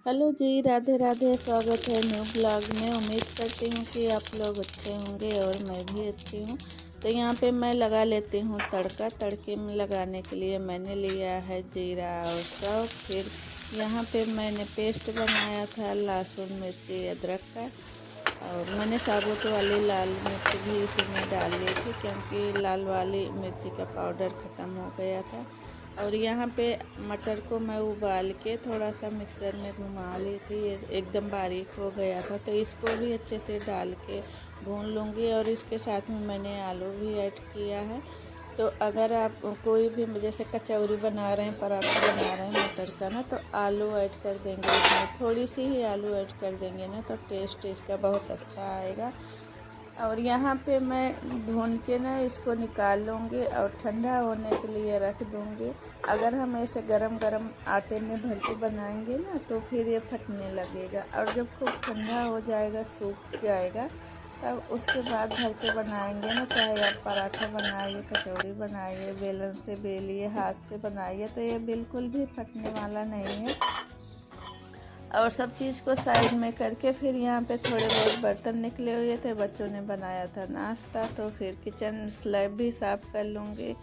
Hello जी, राधे राधे। स्वागत है new blog में। उम्मीद करती हूँ कि आप लोग अच्छे होंगे और मैं भी अच्छी हूँ। तो यहाँ पे मैं लगा लेती हूँ तड़का। तड़के में लगाने के लिए मैंने लिया है जीरा और सौंफ। फिर यहाँ पे मैंने पेस्ट बनाया था लहसुन मिर्ची अदरक का। और मैंने साबुत वाली लाल मिर्च भी इसी में डाल ली थी, क्योंकि लाल वाली मिर्ची का पाउडर ख़त्म हो गया था। और यहाँ पे मटर को मैं उबाल के थोड़ा सा मिक्सर में घुमा ली थी, ये एकदम बारीक हो गया था। तो इसको भी अच्छे से डाल के भून लूँगी। और इसके साथ में मैंने आलू भी ऐड किया है। तो अगर आप कोई भी जैसे कचौरी बना रहे हैं, पराठा बना रहे हैं मटर का ना, तो आलू ऐड कर देंगे इसमें, थोड़ी सी ही आलू ऐड कर देंगे ना, तो टेस्ट इसका बहुत अच्छा आएगा। और यहाँ पे मैं भून के ना इसको निकाल लूँगी और ठंडा होने के लिए रख दूँगी। अगर हम ऐसे गरम गरम आटे में भर के बनाएंगे ना, तो फिर ये फटने लगेगा। और जब खूब ठंडा हो जाएगा, सूख जाएगा, तब उसके बाद भर के बनाएंगे ना, चाहे आप पराठा बनाइए, कचौड़ी बनाइए, बेलन से बेलिए, हाथ से बनाइए, तो ये बिल्कुल भी फटने वाला नहीं है। और सब चीज़ को साइड में करके फिर यहाँ पे थोड़े बहुत बर्तन निकले हुए थे, बच्चों ने बनाया था नाश्ता, तो फिर किचन स्लैब भी साफ़ कर लूँगी।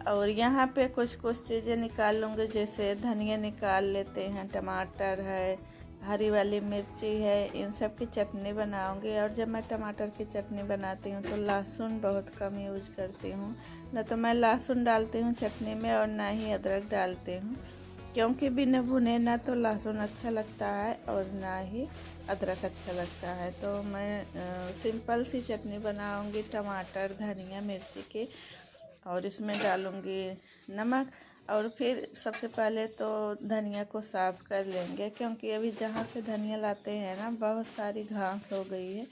और यहाँ पे कुछ कुछ चीज़ें निकाल लूँगी, जैसे धनिया निकाल लेते हैं, टमाटर है, हरी वाली मिर्ची है, इन सब की चटनी बनाऊँगी। और जब मैं टमाटर की चटनी बनाती हूँ तो लहसुन बहुत कम यूज़ करती हूँ। न तो मैं लहसुन डालती हूँ चटनी में और ना ही अदरक डालती हूँ, क्योंकि बिना भुने ना तो लहसुन अच्छा लगता है और ना ही अदरक अच्छा लगता है। तो मैं सिंपल सी चटनी बनाऊंगी, टमाटर धनिया मिर्ची की, और इसमें डालूंगी नमक। और फिर सबसे पहले तो धनिया को साफ़ कर लेंगे, क्योंकि अभी जहाँ से धनिया लाते हैं ना, बहुत सारी घास हो गई है।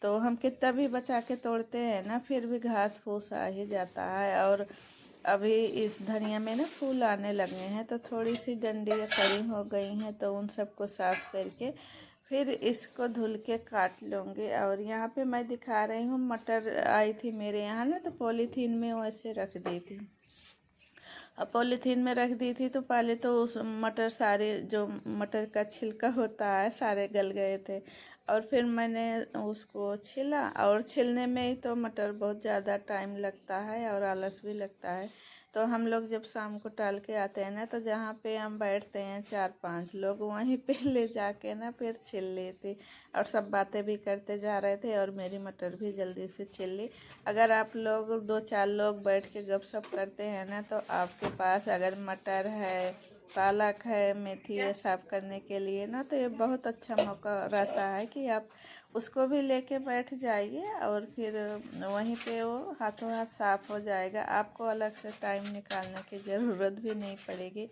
तो हम कितना भी बचा के तोड़ते हैं ना, फिर भी घास फूस आ ही जाता है। और अभी इस धनिया में ना फूल आने लगे हैं, तो थोड़ी सी डंडियाँ खड़ी हो गई हैं, तो उन सबको साफ़ करके फिर इसको धुल के काट लूँगी। और यहाँ पे मैं दिखा रही हूँ, मटर आई थी मेरे यहाँ ना, तो पॉलीथीन में वैसे रख दी थी। अब पॉलीथीन में रख दी थी तो पहले तो उस मटर सारे, जो मटर का छिलका होता है, सारे गल गए थे। और फिर मैंने उसको छिला, और छिलने में ही तो मटर बहुत ज़्यादा टाइम लगता है और आलस भी लगता है। तो हम लोग जब शाम को टाल के आते हैं ना, तो जहाँ पे हम बैठते हैं 4-5 लोग, वहीं पे ले जाके ना फिर छिल लेते। और सब बातें भी करते जा रहे थे, और मेरी मटर भी जल्दी से छिल ली। अगर आप लोग 2-4 लोग बैठ के गपशप करते हैं ना, तो आपके पास अगर मटर है, पालक है, मेथी है साफ़ करने के लिए ना, तो ये बहुत अच्छा मौका रहता है कि आप उसको भी लेके बैठ जाइए, और फिर वहीं पे वो हाथों हाथ साफ़ हो जाएगा। आपको अलग से टाइम निकालने की ज़रूरत भी नहीं पड़ेगी।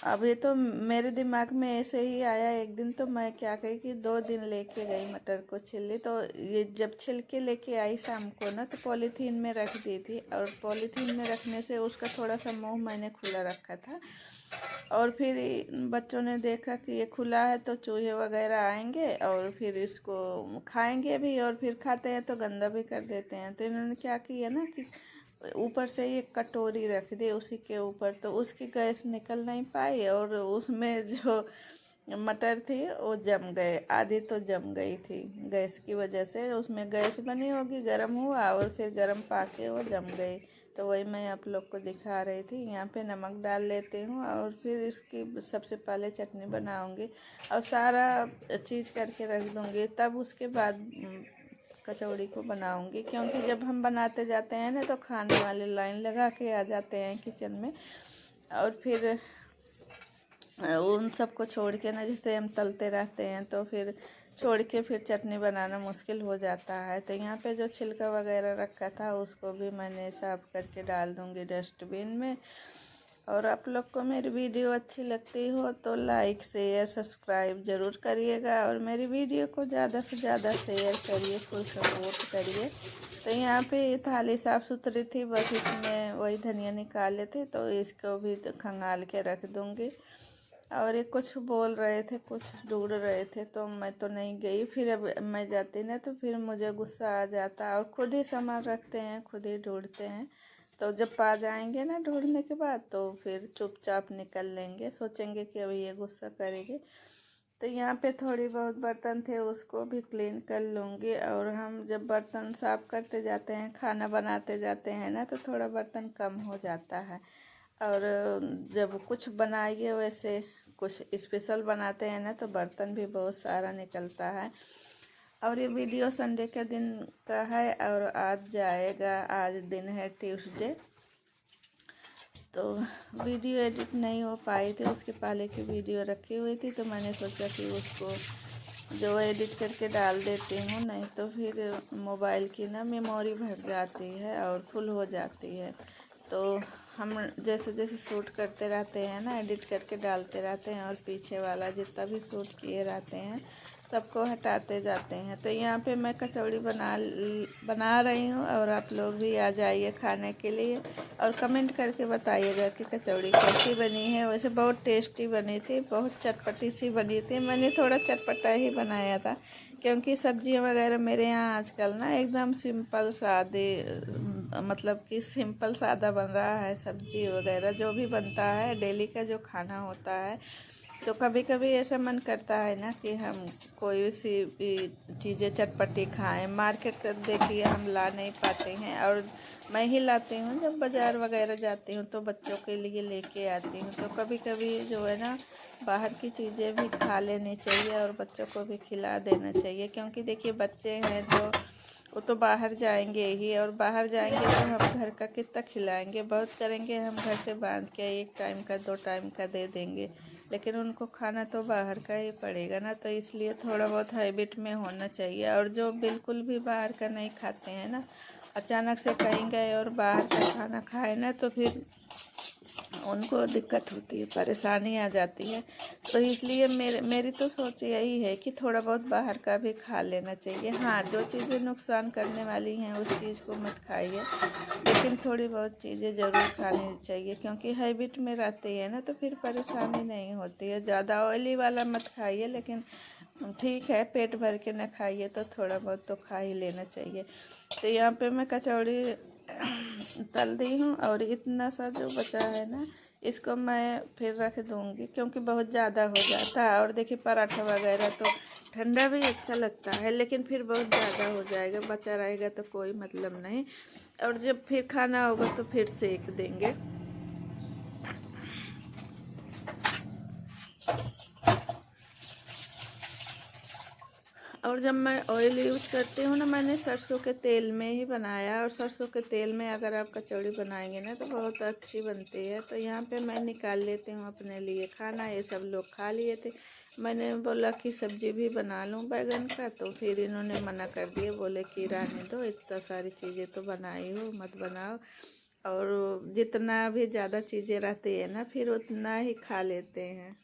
अब ये तो मेरे दिमाग में ऐसे ही आया एक दिन, तो मैं क्या कही कि 2 दिन लेके गई मटर को छिली। तो ये जब छिल के लेके आई शाम को ना, तो पॉलीथीन में रख दी थी। और पॉलीथीन में रखने से उसका थोड़ा सा मुंह मैंने खुला रखा था। और फिर बच्चों ने देखा कि ये खुला है, तो चूहे वगैरह आएंगे और फिर इसको खाएंगे भी, और फिर खाते हैं तो गंदा भी कर देते हैं। तो इन्होंने क्या किया ना कि ऊपर से एक कटोरी रख दी उसी के ऊपर, तो उसकी गैस निकल नहीं पाई, और उसमें जो मटर थी वो जम गए, आधी तो जम गई थी गैस की वजह से। उसमें गैस बनी होगी, गर्म हुआ और फिर गर्म पाके वो जम गई। तो वही मैं आप लोग को दिखा रही थी। यहाँ पे नमक डाल लेती हूँ, और फिर इसकी सबसे पहले चटनी बनाऊँगी और सारा चीज़ करके रख दूँगी, तब उसके बाद कचौड़ी को बनाऊंगी। क्योंकि जब हम बनाते जाते हैं ना, तो खाने वाले लाइन लगा के आ जाते हैं किचन में, और फिर उन सबको छोड़ के ना, जैसे हम तलते रहते हैं, तो फिर छोड़ के फिर चटनी बनाना मुश्किल हो जाता है। तो यहाँ पे जो छिलका वगैरह रखा था उसको भी मैंने साफ़ करके डाल दूँगी डस्टबिन में। और आप लोग को मेरी वीडियो अच्छी लगती हो तो लाइक शेयर सब्सक्राइब ज़रूर करिएगा, और मेरी वीडियो को ज़्यादा से ज़्यादा शेयर करिए, फुल सपोर्ट करिए। तो यहाँ पे थाली साफ़ सुथरी थी, बस इसमें वही धनिया निकाले थे, तो इसको भी तो खंगाल के रख दूँगी। और ये कुछ बोल रहे थे, कुछ ढूंढ रहे थे, तो मैं तो नहीं गई। फिर अब मैं जाती ना, तो फिर मुझे गुस्सा आ जाता, और खुद ही सामान रखते हैं, खुद ही ढूंढते हैं, तो जब पा जाएंगे ना ढूंढने के बाद तो फिर चुपचाप निकल लेंगे, सोचेंगे कि अभी ये गुस्सा करेगी। तो यहाँ पे थोड़ी बहुत बर्तन थे उसको भी क्लीन कर लूँगी। और हम जब बर्तन साफ़ करते जाते हैं, खाना बनाते जाते हैं ना, तो थोड़ा बर्तन कम हो जाता है। और जब कुछ बनाइए वैसे कुछ स्पेशल बनाते हैं ना, तो बर्तन भी बहुत सारा निकलता है। और ये वीडियो संडे के दिन का है और आज जाएगा, आज दिन है ट्यूसडे। तो वीडियो एडिट नहीं हो पाई थी, उसके पहले की वीडियो रखी हुई थी, तो मैंने सोचा कि उसको जो एडिट करके डाल देती हूँ, नहीं तो फिर मोबाइल की ना मेमोरी भर जाती है और फुल हो जाती है। तो हम जैसे जैसे शूट करते रहते हैं ना, एडिट करके डालते रहते हैं और पीछे वाला जितना भी शूट किए रहते हैं सबको हटाते जाते हैं। तो यहाँ पे मैं कचौड़ी बना रही हूँ और आप लोग भी आ जाइए खाने के लिए और कमेंट करके बताइएगा कि कचौड़ी कैसी बनी है। वैसे बहुत टेस्टी बनी थी, बहुत चटपटी सी बनी थी। मैंने थोड़ा चटपटा ही बनाया था क्योंकि सब्जियां वगैरह मेरे यहाँ आजकल ना एकदम सिंपल सादे, मतलब कि सिंपल सादा बन रहा है। सब्जी वगैरह जो भी बनता है डेली का जो खाना होता है, तो कभी कभी ऐसा मन करता है ना कि हम कोई सी चीज़ें चटपटी खाएं। मार्केट से देखिए हम ला नहीं पाते हैं, और मैं ही लाती हूँ। जब बाज़ार वगैरह जाती हूँ तो बच्चों के लिए लेके आती हूँ। तो कभी कभी जो है ना, बाहर की चीज़ें भी खा लेनी चाहिए और बच्चों को भी खिला देना चाहिए। क्योंकि देखिए बच्चे हैं तो वो तो बाहर जाएंगे ही, और बाहर जाएंगे तो हम घर का कितना खिलाएंगे, बहुत करेंगे हम घर से बांध के 1 टाइम का 2 टाइम का दे देंगे, लेकिन उनको खाना तो बाहर का ही पड़ेगा ना। तो इसलिए थोड़ा बहुत हैबिट में होना चाहिए। और जो बिल्कुल भी बाहर का नहीं खाते हैं ना, अचानक से कहीं गए और बाहर का खाना खाए ना, तो फिर उनको दिक्कत होती है, परेशानी आ जाती है। तो इसलिए मेरी तो सोच यही है कि थोड़ा बहुत बाहर का भी खा लेना चाहिए। हाँ, जो चीज़ें नुकसान करने वाली हैं उस चीज़ को मत खाइए, लेकिन थोड़ी बहुत चीज़ें ज़रूर खानी चाहिए क्योंकि हैबिट में रहती है ना, तो फिर परेशानी नहीं होती है। ज़्यादा ऑयली वाला मत खाइए, लेकिन ठीक है पेट भर के न खाइए तो थोड़ा बहुत तो खा ही लेना चाहिए। तो यहाँ पे मैं कचौड़ी तल दी हूँ और इतना सा जो बचा है ना, इसको मैं फिर रख दूँगी क्योंकि बहुत ज़्यादा हो जाता है। और देखिए पराठा वगैरह तो ठंडा भी अच्छा लगता है, लेकिन फिर बहुत ज़्यादा हो जाएगा, बचा रहेगा तो कोई मतलब नहीं। और जब फिर खाना होगा तो फिर सेक देंगे। और जब मैं ऑयल यूज़ करती हूँ ना, मैंने सरसों के तेल में ही बनाया। और सरसों के तेल में अगर आप कचौड़ी बनाएंगे ना तो बहुत अच्छी बनती है। तो यहाँ पे मैं निकाल लेती हूँ अपने लिए खाना। ये सब लोग खा लिए थे। मैंने बोला कि सब्जी भी बना लूँ बैगन का, तो फिर इन्होंने मना कर दिया, बोले कि रहने दो, इतना सारी चीज़ें तो बनाई हो, मत बनाओ। और जितना भी ज़्यादा चीज़ें रहती है ना फिर उतना ही खा लेते हैं।